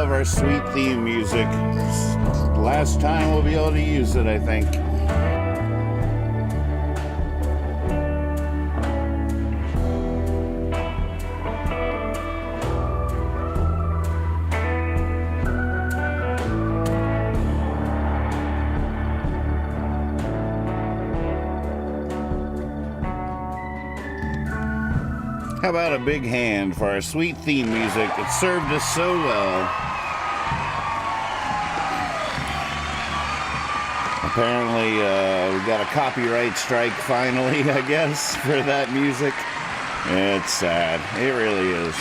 love our sweet theme music. It's the last time we'll be able to use it, I think. How about a big hand for our sweet theme music? It served us so well. Apparently, we got a copyright strike finally, I guess, for that music. It's sad. It really is.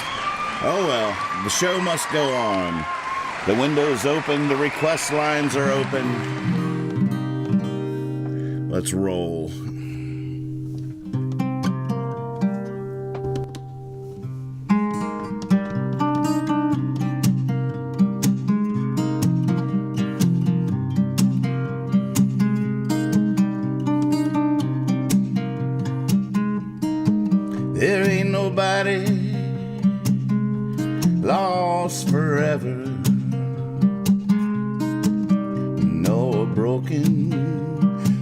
Oh well, the show must go on. The window's open, the request lines are open. Let's roll. There ain't nobody lost forever. No, a broken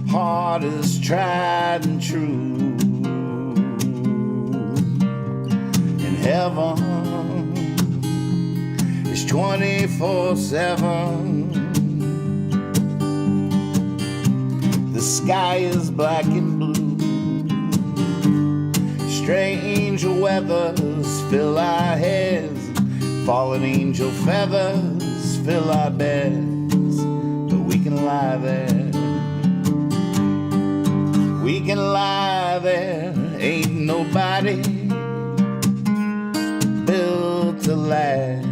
heart is tried and true. And heaven is 24/7. The sky is black and blue. Strange weathers fill our heads, fallen angel feathers fill our beds, but we can lie there. We can lie there, ain't nobody built to last,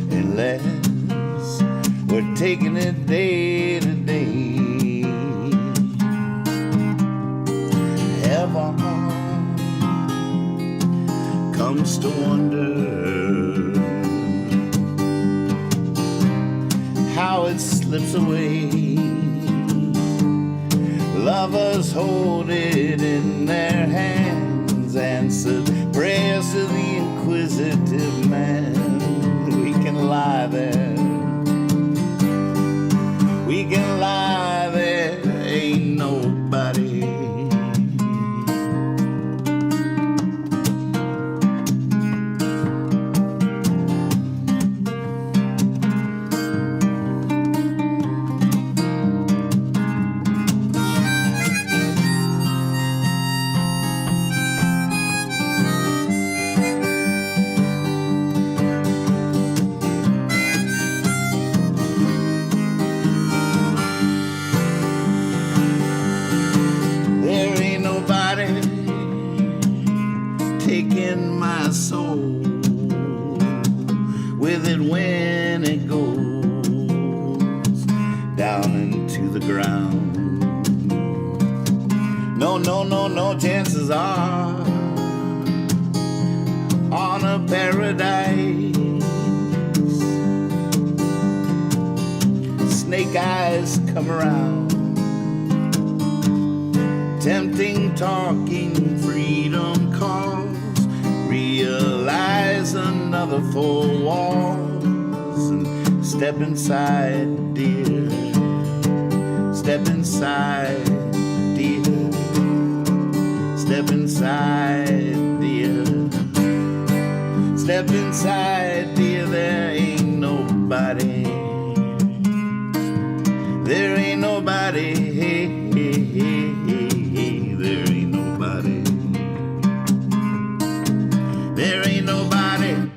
unless we're taking it day to day. Heaven comes to wonder how it slips away. Lovers hold it in their hands, answered prayers to the inquisitive man. We can lie there. We can lie there, ain't nobody. Taking my soul with it when it goes down into the ground. No, no, no, no, chances are on a paradise. Snake eyes come around, tempting, talking, freedom calls. Realize another four walls and step inside, dear. Step inside, dear. Step inside, dear. Step inside, dear. There ain't nobody. There ain't nobody. Hey, hey, hey, hey, hey. There ain't nobody. There ain't nobody.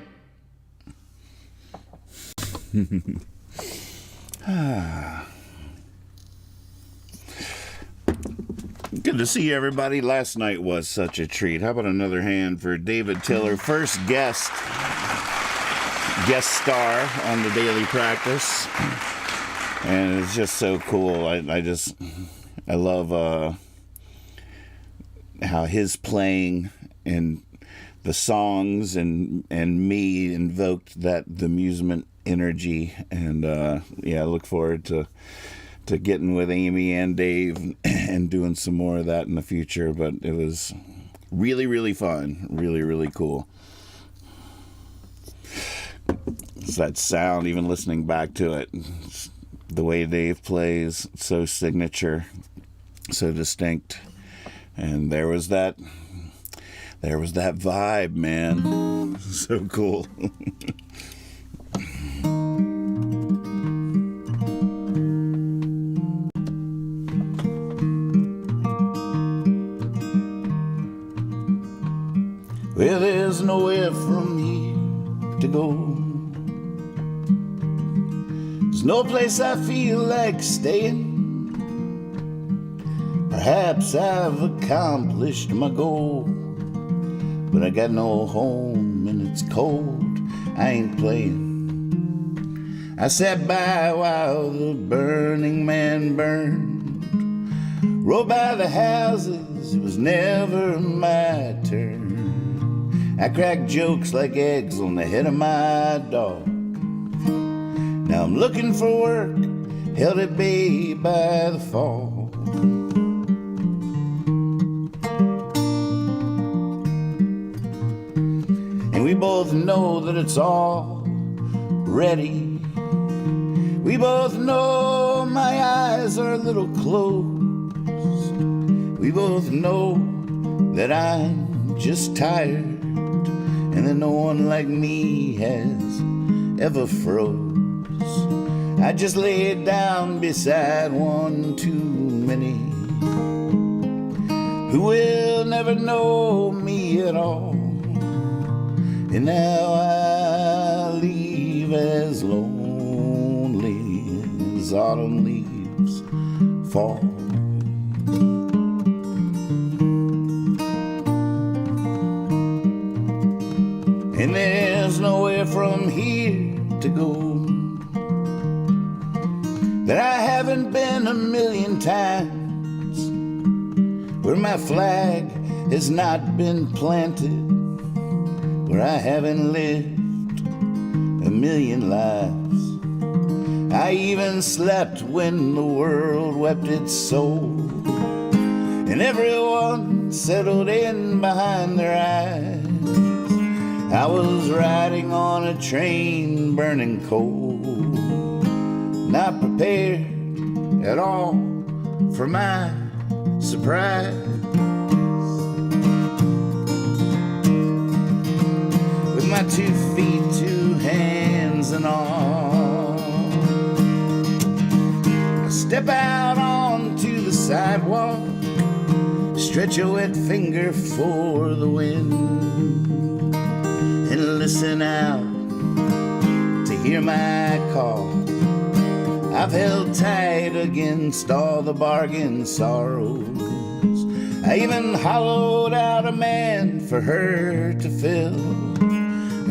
Good to see everybody. Last night was such a treat. How about another hand for David Tiller, first guest star on the Daily Practice. And it's just so cool. I love how his playing and the songs and me invoked that amusement energy, and yeah, I look forward to getting with Amy and Dave and doing some more of that in the future. But it was really, really fun, really, really cool. It's that sound, even listening back to it. It's the way Dave plays, so signature, so distinct. And there was that vibe, man. So cool. Well, there's nowhere from here to go. There's no place I feel like staying. Perhaps I've accomplished my goal, but I got no home and it's cold. I ain't playing. I sat by while the burning man burned. Rode by the houses, it was never my turn. I cracked jokes like eggs on the head of my dog. Now I'm looking for work, held at bay by the fall. And we both know that it's all ready. We both know my eyes are a little closed. We both know that I'm just tired, and that no one like me has ever froze. I just laid down beside one too many who will never know me at all. And now I leave as lonely as autumn leaves fall. And there's nowhere from here to go that I haven't been a million times, where my flag has not been planted, where I haven't lived a million lives. I even slept when the world wept its soul, and everyone settled in behind their eyes. I was riding on a train burning cold, not prepared at all for my surprise. With my 2 feet, 2 hands and all, I step out onto the sidewalk, stretch a wet finger for the wind, and listen out to hear my call. I've held tight against all the bargain sorrows. I even hollowed out a man for her to fill.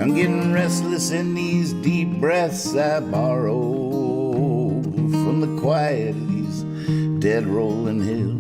I'm getting restless in these deep breaths I borrow from the quiet of these dead rolling hills.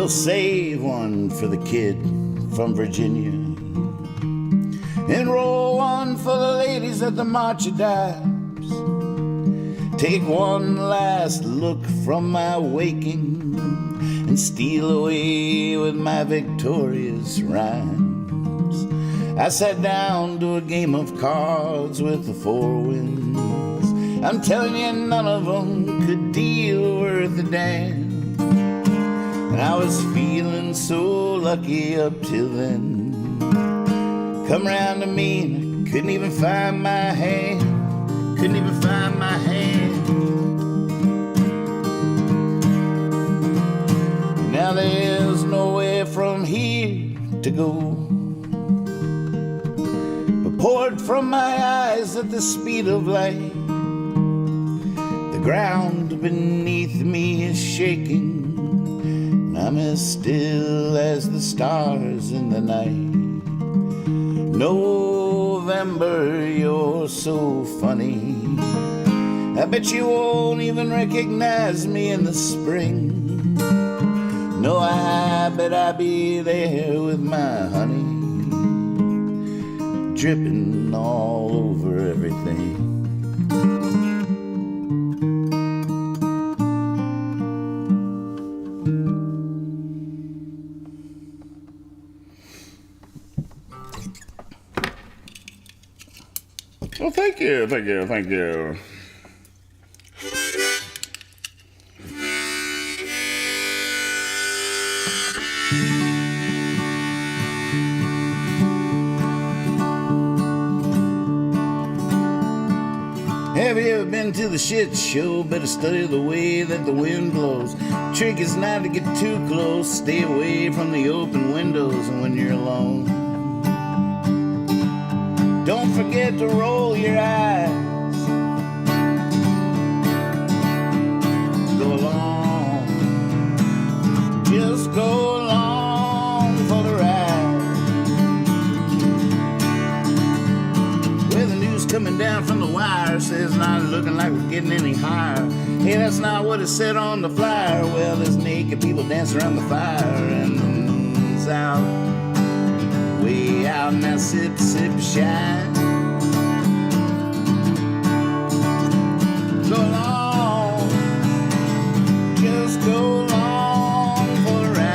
Save one for the kid from Virginia, and roll one for the ladies at the March of Dimes. Take one last look from my waking, and steal away with my victorious rhymes. I sat down to a game of cards with the 4 winds. I'm telling you, none of them could deal worth a damn. And I was feeling so lucky up till then. Come round to me and I couldn't even find my hand. Couldn't even find my hand. Now there's nowhere to go, but poured from my eyes at the speed of light. The ground beneath me is shaking, and I'm as still as the stars in the night. November, you're so funny. I bet you won't even recognize me in the spring. No, I bet I'll be there with my honey, dripping all over everything. Well, thank you. Have you ever been to the shit show? Better study the way that the wind blows. Trick is not to get too close. Stay away from the open windows and when you're alone. Don't forget to roll your eyes. Go along. Just go along for the ride. Where the news coming down from the wire says not looking like we're getting any higher. Hey, that's not what it said on the flyer. Well, there's naked people dancing around the fire and the moon's out, way out, now sip, sip, shine. Go along, just go along for a ride.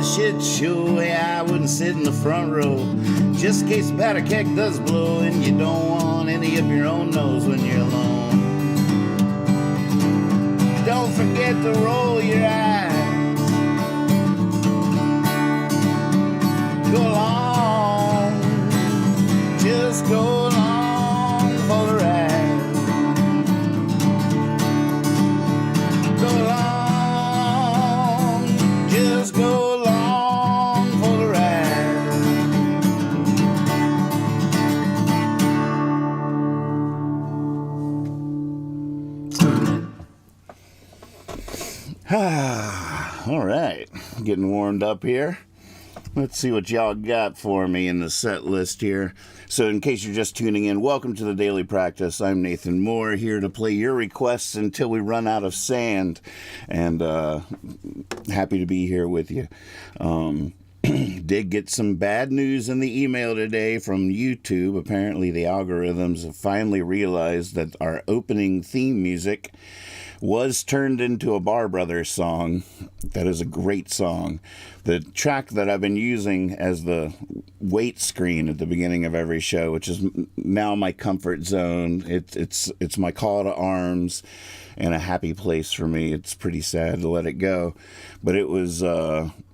Shitshow, yeah, I wouldn't sit in the front row, just in case the powder keg does blow, and you don't want any up your own nose when you're alone. Don't forget to roll your eyes. Go along, just go along for the ride. Go along, just go. All right, getting warmed up here. Let's see what y'all got for me in the set list here. So in case you're just tuning in, welcome to the Daily Practice. I'm Nathan Moore, here to play your requests until we run out of sand. And happy to be here with you. Did get some bad news in the email today from YouTube. Apparently the algorithms have finally realized that our opening theme music was turned into a Bar Brothers song. That is a great song. The track that I've been using as the wait screen at the beginning of every show, which is now my comfort zone. It's my call to arms and a happy place for me. It's pretty sad to let it go, but it was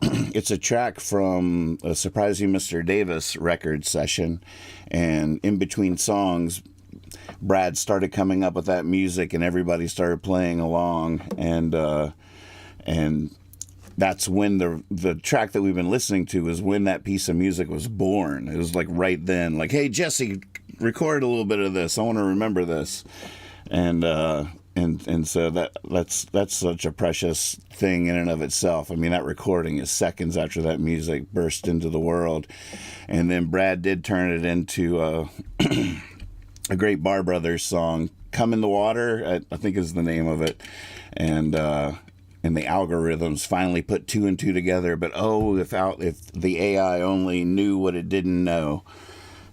it's a track from a Surprising Mr. Davis record session, and in between songs Brad started coming up with that music and everybody started playing along, and that's when the track that we've been listening to was when that piece of music was born. It was like right then, like, hey Jesse, record a little bit of this, I want to remember this. And so that's such a precious thing in and of itself. I mean, that recording is seconds after that music burst into the world, and then Brad did turn it into a great Bar Brothers song, "Come in the Water," I think is the name of it, and the algorithms finally put two and two together. But if the AI only knew what it didn't know,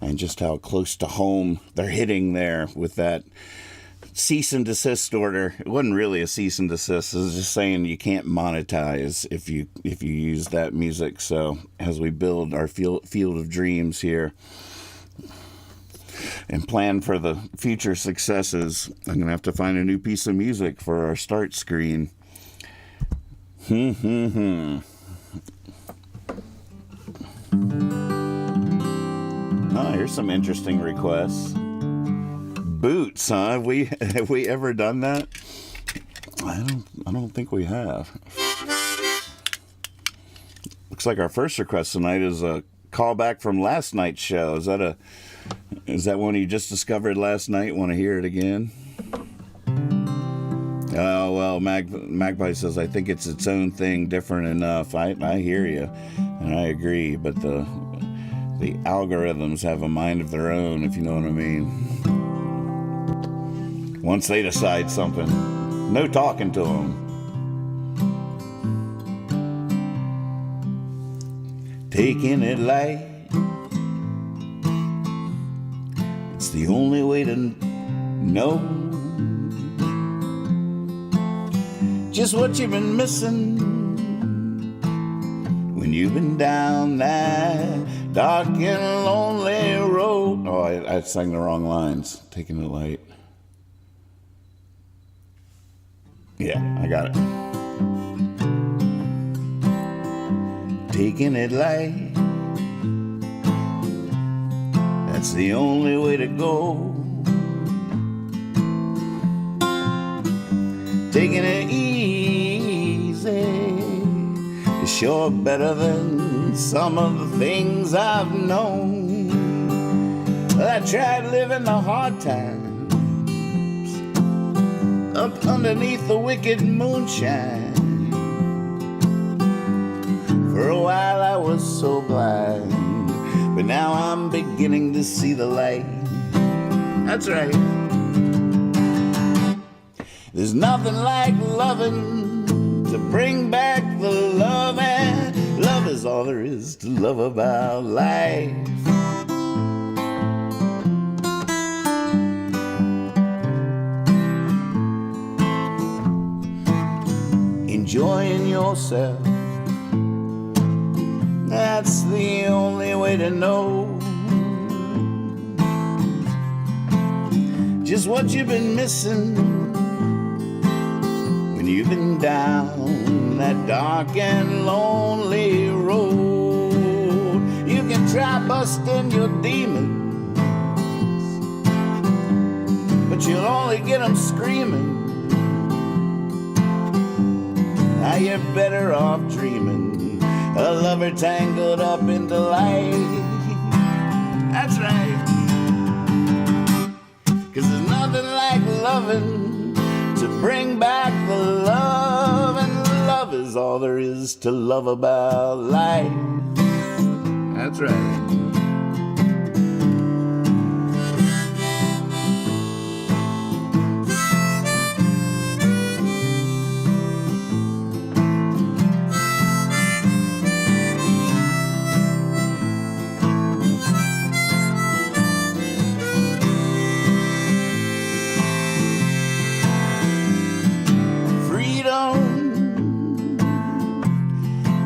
and just how close to home they're hitting there with that cease and desist order. It wasn't really a cease and desist. It was just saying you can't monetize if you use that music. So as we build our field of dreams here and plan for the future successes, I'm going to have to find a new piece of music for our start screen. Oh, here's some interesting requests. Boots, huh? Have we ever done that? I don't think we have. Looks like our first request tonight is a callback from last night's show. Is that one you just discovered last night? Want to hear it again? Oh, well, Magpie says, I think it's its own thing, different enough. I hear you, and I agree, but the algorithms have a mind of their own, if you know what I mean. Once they decide something, no talking to them. Taking it light, it's the only way to know just what you've been missing when you've been down that dark and lonely road. Oh, I sang the wrong lines. Taking it light. Yeah, I got it. Taking it light, that's the only way to go. Taking it easy is sure better than some of the things I've known. Well, I tried living the hard times up underneath the wicked moonshine. For a while I was so blind, but now I'm beginning to see the light. That's right. There's nothing like loving to bring back the love, and love is all there is to love about life. Enjoying yourself, that's the only way to know just what you've been missing when you've been down that dark and lonely road. You can try busting your demons, but you'll only get them screaming. Now you're better off dreaming a lover tangled up into light. That's right. 'Cause there's nothing like loving to bring back the love, and love is all there is to love about life. That's right.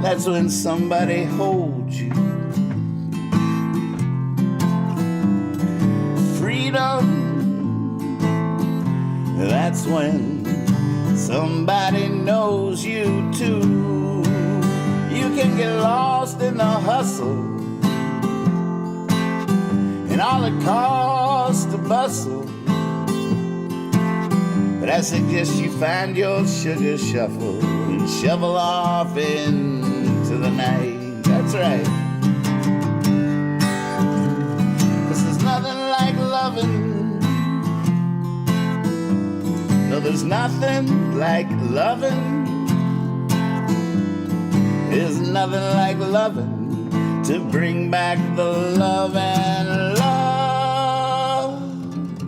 That's when somebody holds you. Freedom, that's when somebody knows you too. You can get lost in the hustle and all it costs to bustle, but I suggest you find your sugar shuffle and shovel off into the night. That's right. 'Cause there's nothing like loving. No, there's nothing like loving. There's nothing like loving to bring back the love, and love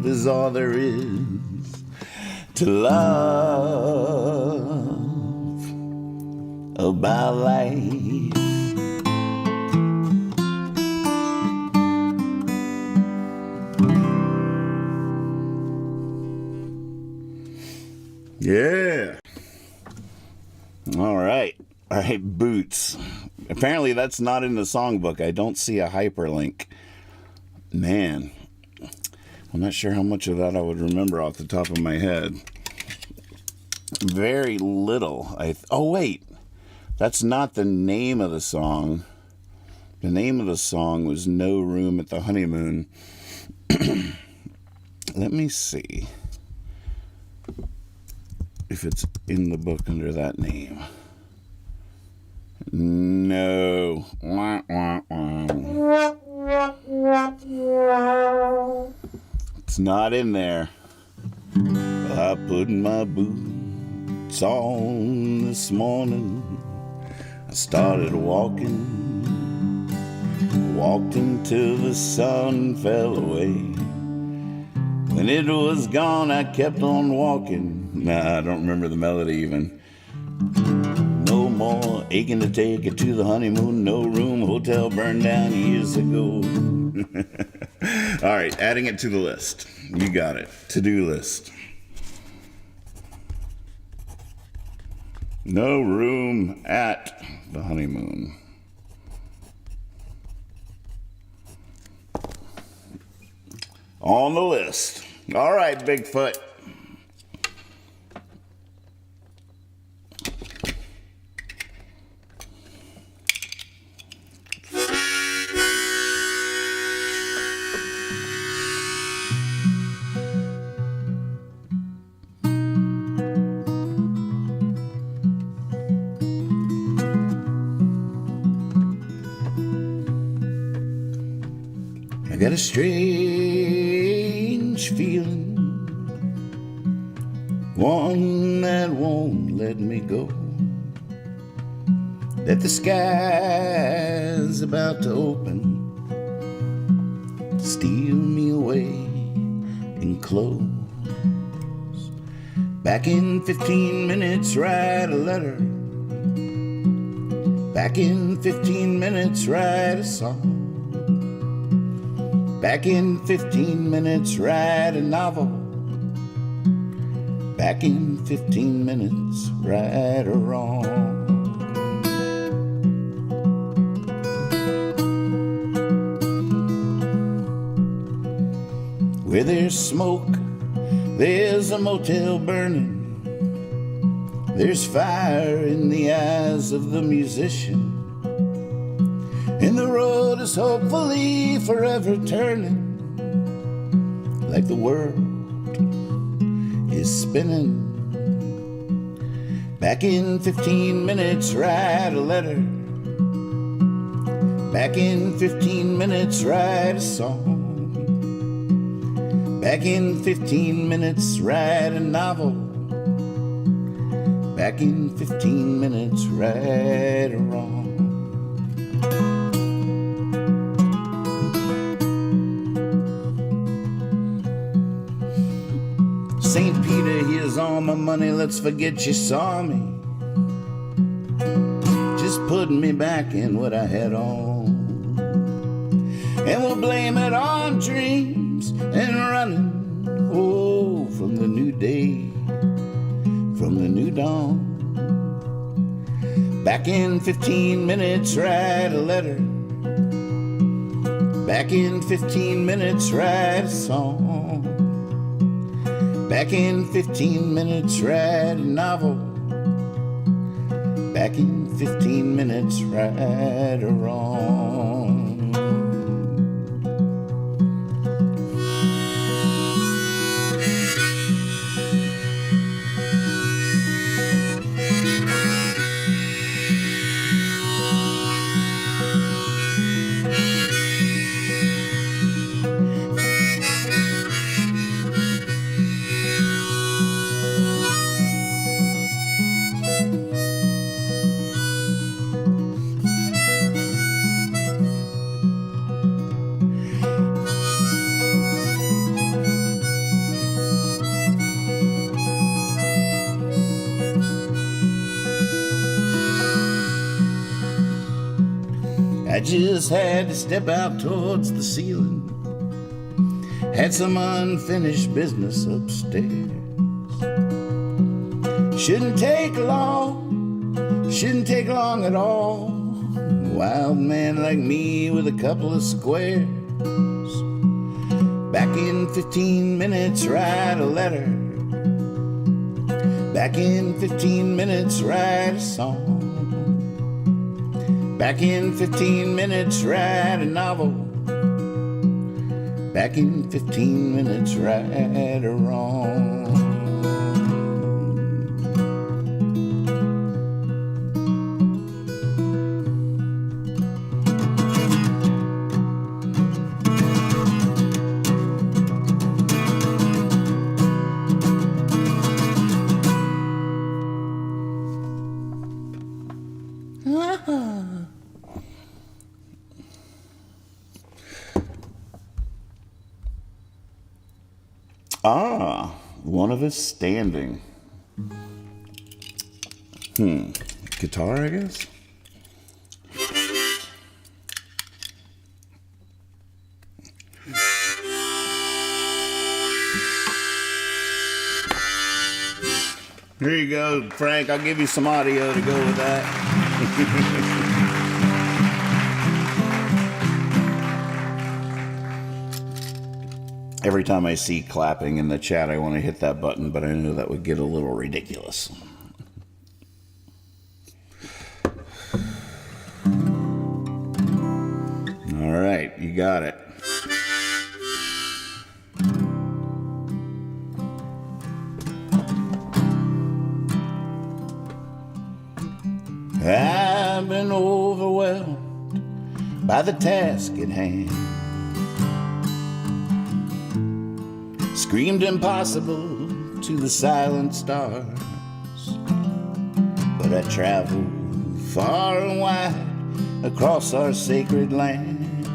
is all there is to love about life. Yeah. All right, Boots. Apparently that's not in the songbook. I don't see a hyperlink. Man, I'm not sure how much of that I would remember off the top of my head. Very little. Oh, wait. That's not the name of the song. The name of the song was No Room at the Honeymoon. Let me see if it's in the book under that name. No. Wah, wah, wah. It's not in there. I put my boots on this morning. I started walking. Walked until the sun fell away. When it was gone, I kept on walking. Nah, I don't remember the melody even. No more aching to take it to the honeymoon. No room, hotel burned down years ago. All right, adding it to the list. You got it. To-do list. No room at the honeymoon. On the list. All right, Bigfoot. I got a strange feeling, one that won't let me go, that the sky's about to open, steal me away and close. Back in 15 minutes, write a letter. Back in 15 minutes, write a song. Back in 15 minutes, write a novel. Back in 15 minutes, right or wrong. Where there's smoke, there's a motel burning. There's fire in the eyes of the musician. And the road is hopefully forever turning, like the world is spinning. Back in 15 minutes, write a letter. Back in 15 minutes, write a song. Back in 15 minutes, write a novel. Back in 15 minutes, right or wrong. St. Peter, here's all my money, let's forget you saw me. Just putting me back in what I had on. And we'll blame it on dreams and running, oh, from the new day, from the new dawn. Back in 15 minutes, write a letter. Back in 15 minutes, write a song. Back in 15 minutes, write a novel. Back in 15 minutes, right or wrong. I just had to step out towards the ceiling. Had some unfinished business upstairs. Shouldn't take long at all. A wild man like me with a couple of squares. Back in 15 minutes, write a letter. Back in 15 minutes, write a song. Back in 15 minutes, write a novel. Back in 15 minutes, right or wrong. One of us standing. Guitar, I guess? Here you go, Frank. I'll give you some audio to go with that. Every time I see clapping in the chat, I want to hit that button, but I know that would get a little ridiculous. All right, you got it. I've been overwhelmed by the task at hand. Screamed impossible to the silent stars. But I traveled far and wide across our sacred land,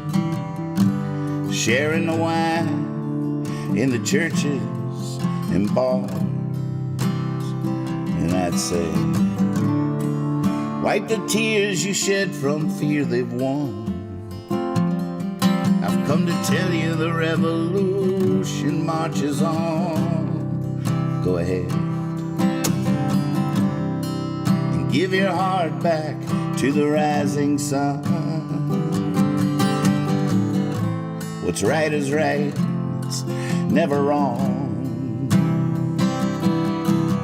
sharing the wine in the churches and bars. And I'd say, wipe the tears you shed from fear they've won. I've come to tell you the revolution marches on. Go ahead and give your heart back to the rising sun. What's right is right, it's never wrong.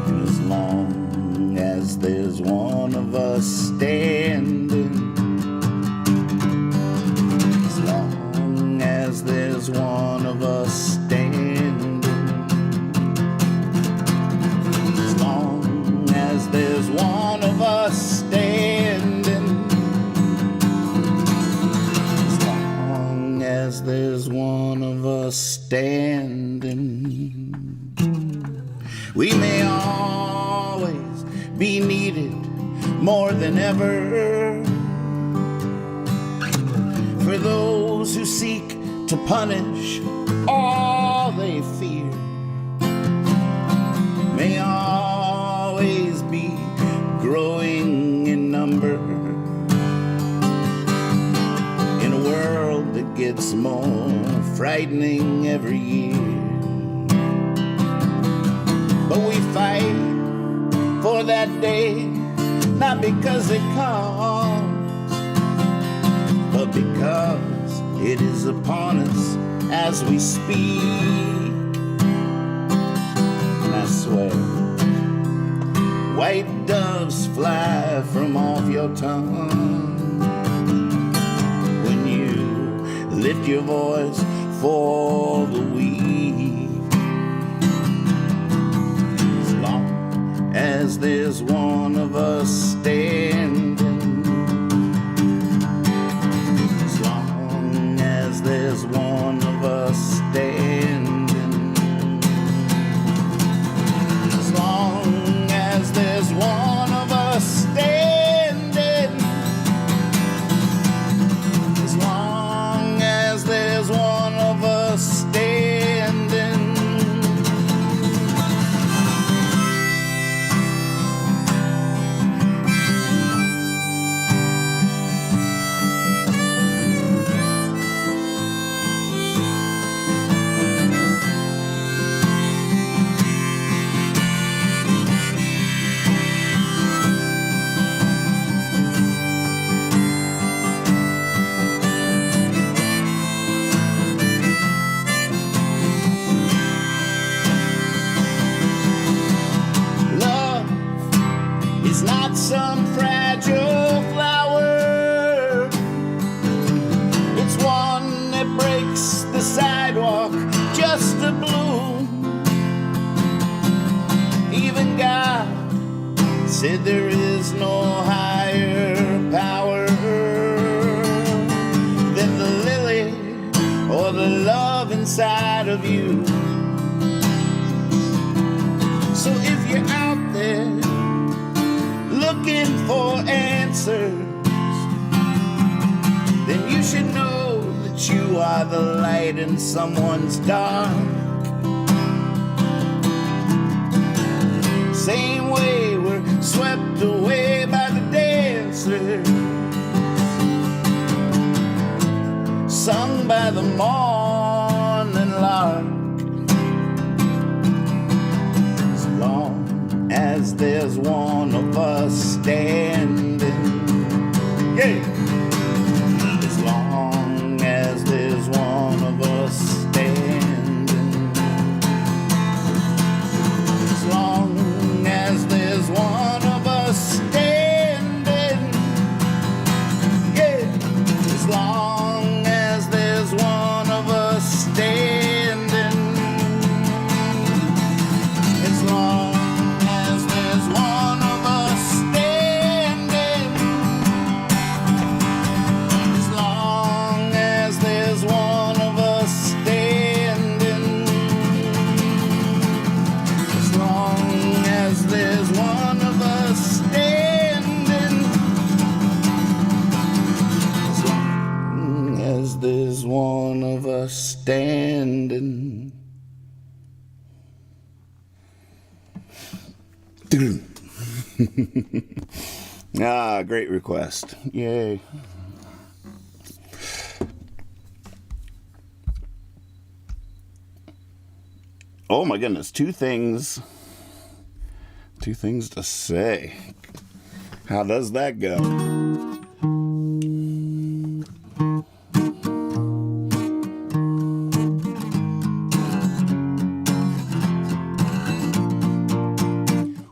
And as long as there's one of us standing, as long as there's one of us standing, as long as there's one of us standing, as long as there's one of us standing, we may always be needed more than ever. For those who seek to punish all they fear, may always be growing in number in a world that gets more frightening every year. But we fight for that day, not because it comes, but because it is upon us as we speak. And I swear, white doves fly from off your tongue when you lift your voice for the weak. As long as there's one of us standing, as long as there's one of us standing, as long as there's one of us standing, as long as there's one of us standing. some fragile flower. It's one that breaks the sidewalk just to bloom. Even God said there is no higher power than the lily or the love inside of you. So if you're out there looking for answers, then you should know that you are the light in someone's dark. Same way we're swept away by the dancers, sung by the morning lark. As long as there's one of us standing, yeah. As long as there's one of us standing, as long as there's one of us standing, yeah. As long as there's one of us standing, as long as there's one of us standing, as long as there's one of us standing, as long as there's one of us standing, as long as there's one of us standing. Ah, great request. Yay. Oh my goodness, two things to say. How does that go?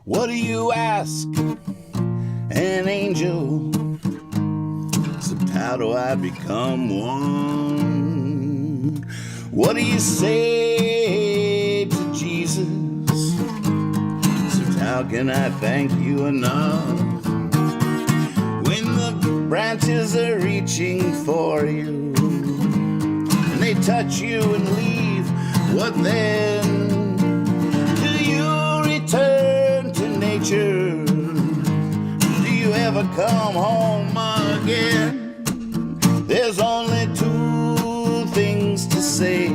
What do you ask an angel? Except how do I become one? What do you say to Jesus? Except how can I thank you enough? When the branches are reaching for you and they touch you and leave, what then? Do you return to nature? Do you ever come home again? There's only two things to say,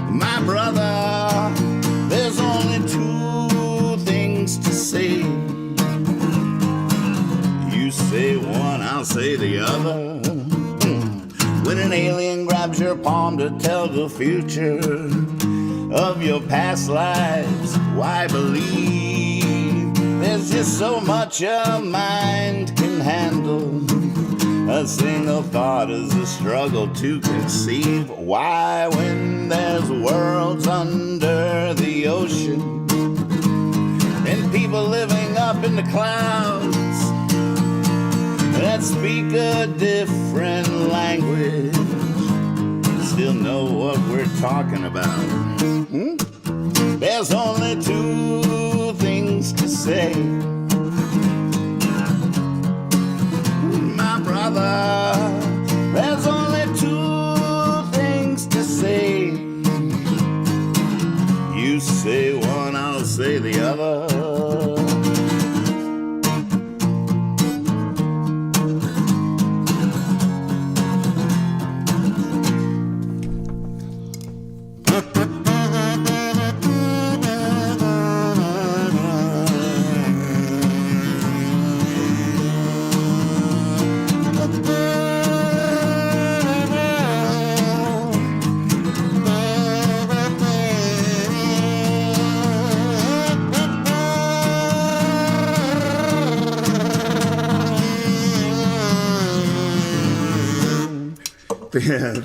my brother. There's only two things to say. You say one, I'll say the other. When an alien grabs your palm to tell the future of your past lives, why believe? There's just so much a mind can handle. A single thought is a struggle to conceive. Why, when there's worlds under the ocean and people living up in the clouds that speak a different language, still know what we're talking about? There's only two things to say, my brother. There's only two things to say. You say one, I'll say the other.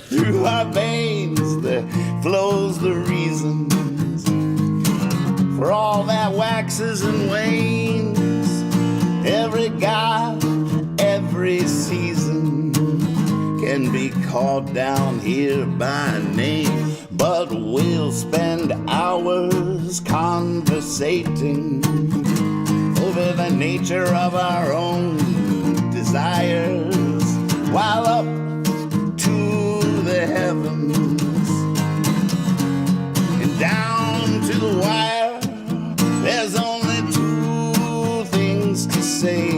Through our veins there flows the reasons for all that wax waxes and wanes. Every god, every season can be called down here by name, but we'll spend hours conversating over the nature of our own desires, while up to the heavens and down to the wire, there's only two things to say.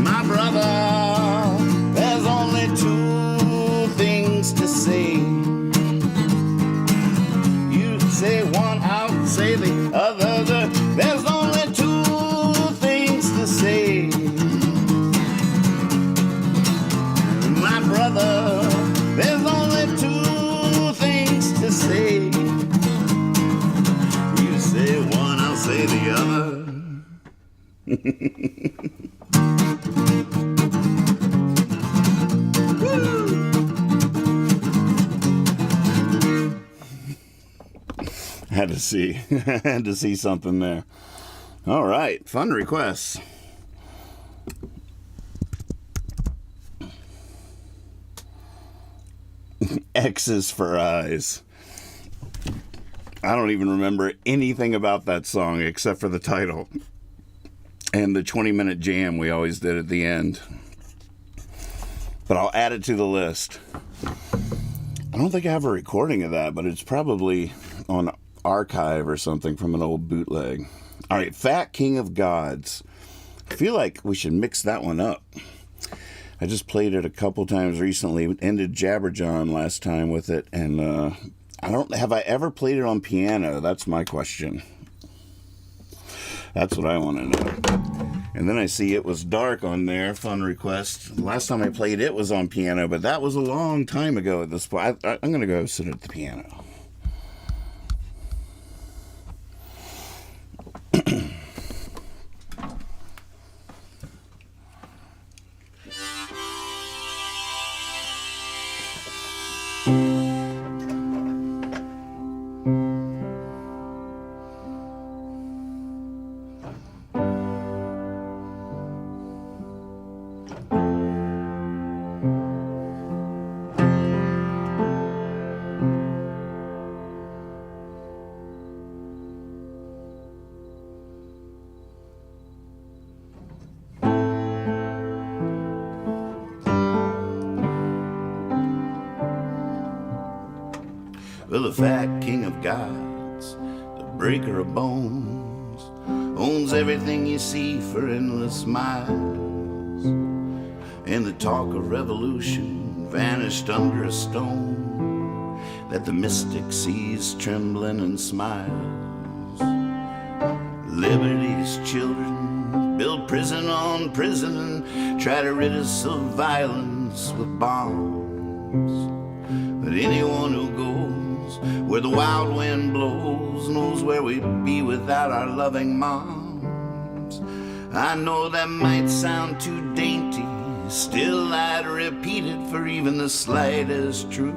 My brother, there's only two things to say. You say one, I'll say the other. There's only two things to say. My brother, there's only two things to say. You say one, I'll say the other. Had to see something there. All right, fun requests. X's for eyes. I don't even remember anything about that song except for the title and the 20-minute jam we always did at the end. But I'll add it to the list. I don't think I have a recording of that, but it's probably on archive or something from an old bootleg. All right, Fat King of Gods. I feel like we should mix that one up. I just played it a couple times recently. Ended Jabberjohn last time with it, and have I ever played it on piano? That's my question. That's what I want to know. And then I see It Was Dark on there, fun request. Last time I played it was on piano, but that was a long time ago at this point. I'm going to go sit at the piano. Well, the fat king of gods, the breaker of bones, owns everything you see for endless miles. And the talk of revolution vanished under a stone that the mystic sees trembling and smiles. Liberty's children build prison on prison and try to rid us of violence with bombs. But anyone who goes where the wild wind blows knows where we'd be without our loving moms. I know that might sound too dainty, still I'd repeat it, for even the slightest truth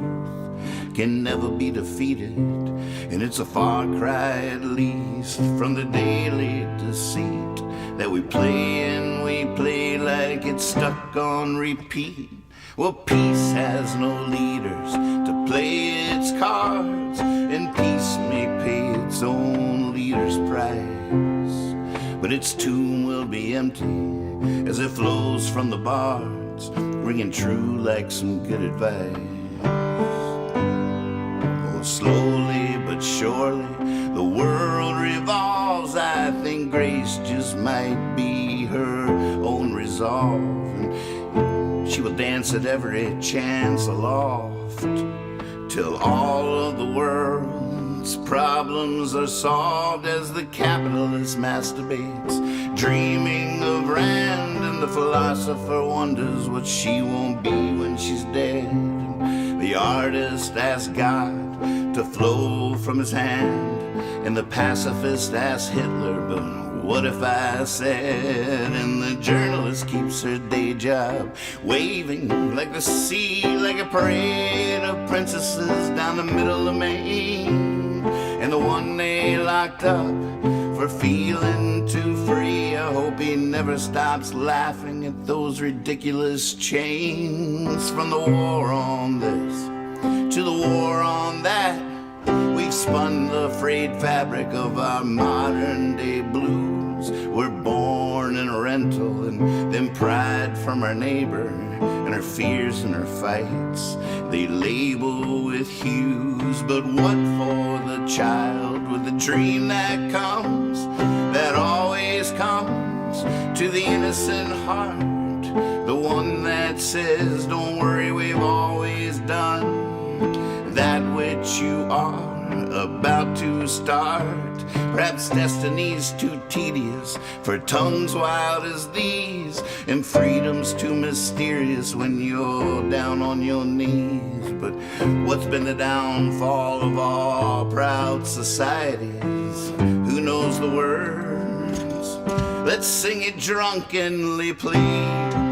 can never be defeated. And it's a far cry at least from the daily deceit that we play and we play like it's stuck on repeat. Well, peace has no leaders to play its cards, and peace may pay its own leader's price. But its tomb will be empty as it flows from the bards, ringing true like some good advice. Oh, slowly but surely the world revolves. I think grace just might be her own resolve, and she will dance at every chance aloft till all of the world's problems are solved, as the capitalist masturbates, dreaming of Rand, and the philosopher wonders what she won't be when she's dead. And the artist asks God to flow from his hand, and the pacifist asks Hitler, but what if I said? And the journalist keeps her day job, waving like the sea, like a parade of princesses down the middle of Maine. And and the one they locked up for feeling too free. I hope he never stops laughing at those ridiculous chains. From the war on this to the war on that, we've spun the frayed fabric of our modern day blues. We're born in a rental and then pride from our neighbor and our fears and our fights they label with hues. But what for the child with the dream that comes, that always comes to the innocent heart, the one that says don't worry, we've always done that which you are about to start. Perhaps destiny's too tedious for tongues wild as these, and freedom's too mysterious when you're down on your knees. But what's been the downfall of all proud societies? Who knows the words? Let's sing it drunkenly, please.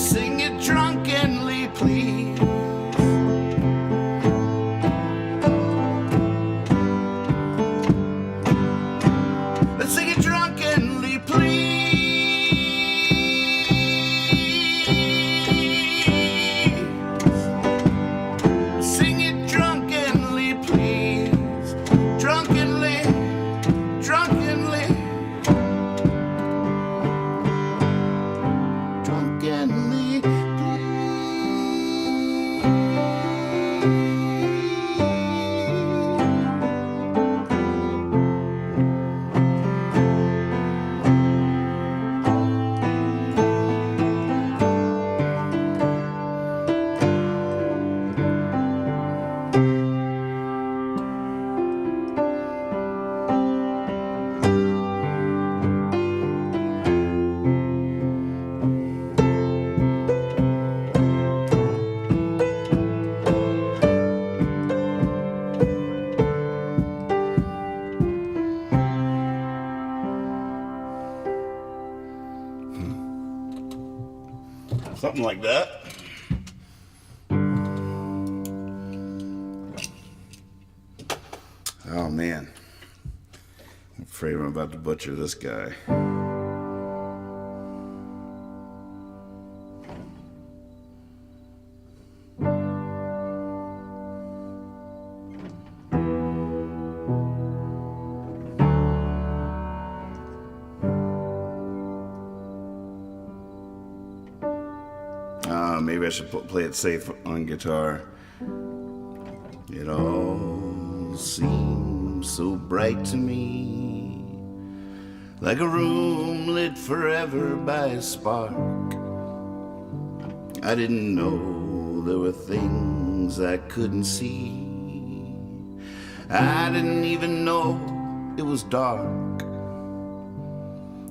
Sing it drunkenly, please. Let's sing it drunkenly, please. Sing it drunkenly, please. Drunkenly, drunkenly, drunkenly. Something like that. Oh man, I'm afraid I'm about to butcher this guy. Maybe I should play it safe on guitar. It all seems so bright to me, like a room lit forever by a spark. I didn't know there were things I couldn't see. I didn't even know it was dark.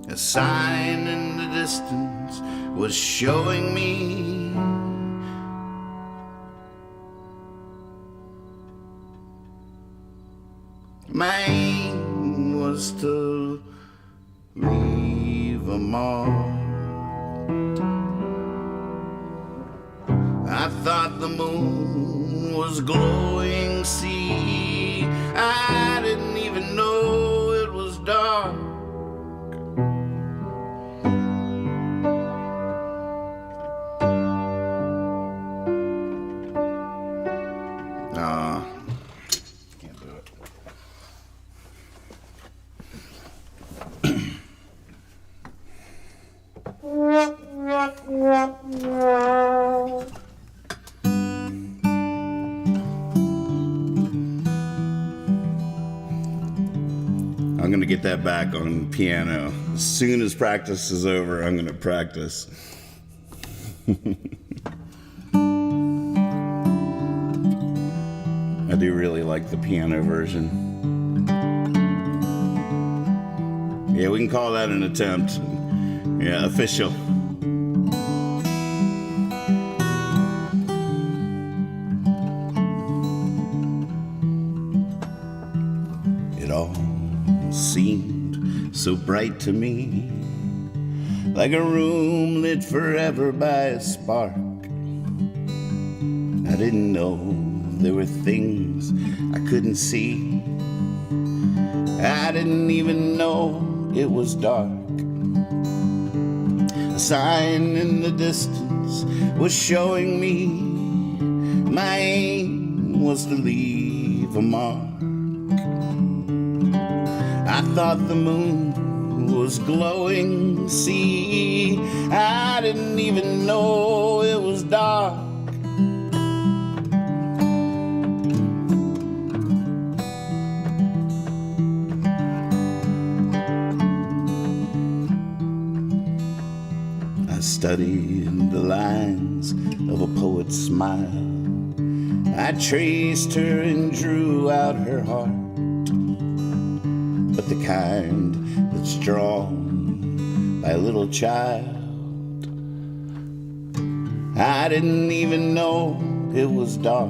A sign in the distance was showing me my aim was to leave a mark. I thought the moon was glowing, see, I didn't even know it was dark. Can't do it. I'm gonna get that back on piano. As soon as practice is over, I'm gonna practice. I do really like the piano version. Yeah, we can call that an attempt. Yeah, official. It all seemed so bright to me, like a room lit forever by a spark. didn't know there were things I couldn't see. I didn't even know it was dark. A sign in the distance was showing me my aim was to leave a mark. I thought the moon was glowing, see, I didn't even know it was dark. I studied the lines of a poet's smile. I traced her and drew out her heart, but the kind that's drawn by a little child. I didn't even know it was dark.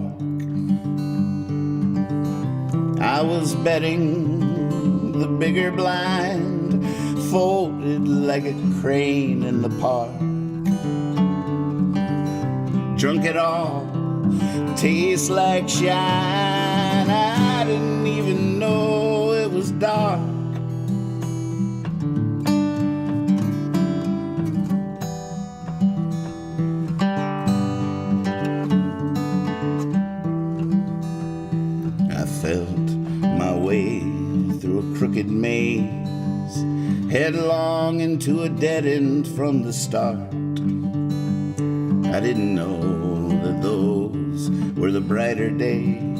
I was betting the bigger blind, folded like a crane in the park. Drunk it all, tastes like shine. I didn't even know it was dark. I felt my way through a crooked maze, headlong into a dead end from the start. I didn't know that those were the brighter days.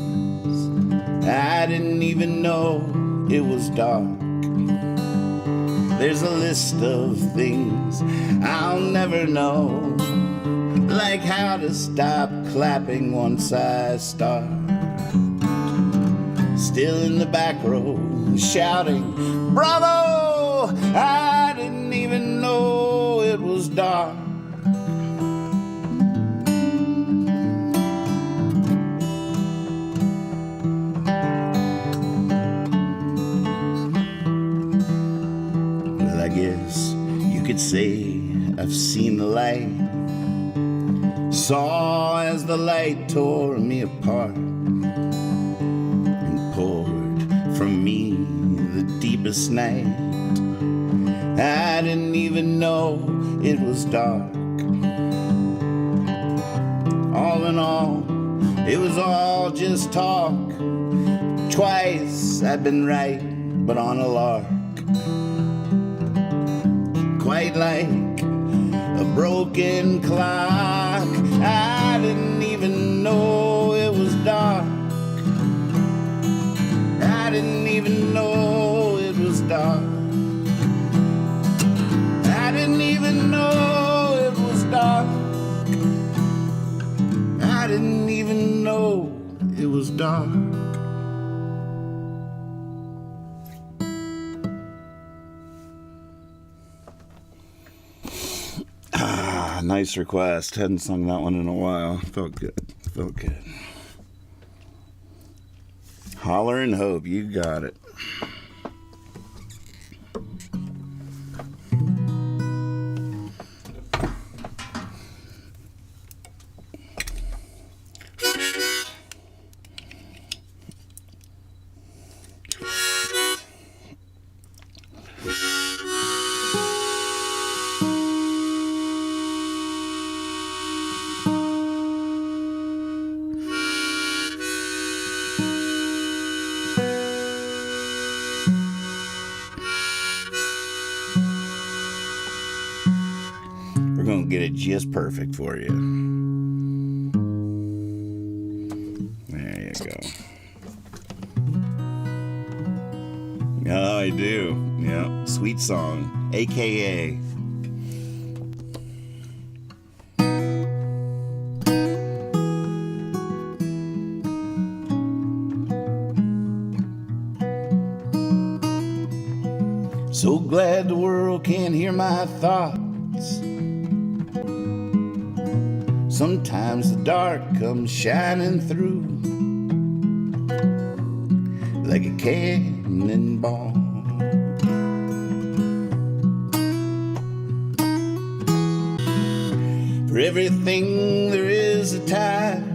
I didn't even know it was dark. There's a list of things I'll never know, like how to stop clapping once I start. Still in the back row, shouting, bravo! I didn't even know it was dark. Well, I guess you could say I've seen the light, saw as the light tore me apart, poured from me the deepest night. I didn't even know it was dark. All in all, it was all just talk. Twice I'd been right, but on a lark. Quite like a broken clock. I didn't even know it was dark. I didn't even know it was dark. I didn't even know it was dark. I didn't even know it was dark. Nice request. Hadn't sung that one in a while. Felt good. Felt good. Holler and hope. You got it. Gonna get it just perfect for you. There you go. Oh, I do. Yeah, sweet song, AKA. So glad the world can't hear my thoughts. Sometimes the dark comes shining through like a cannonball. For everything there is a time,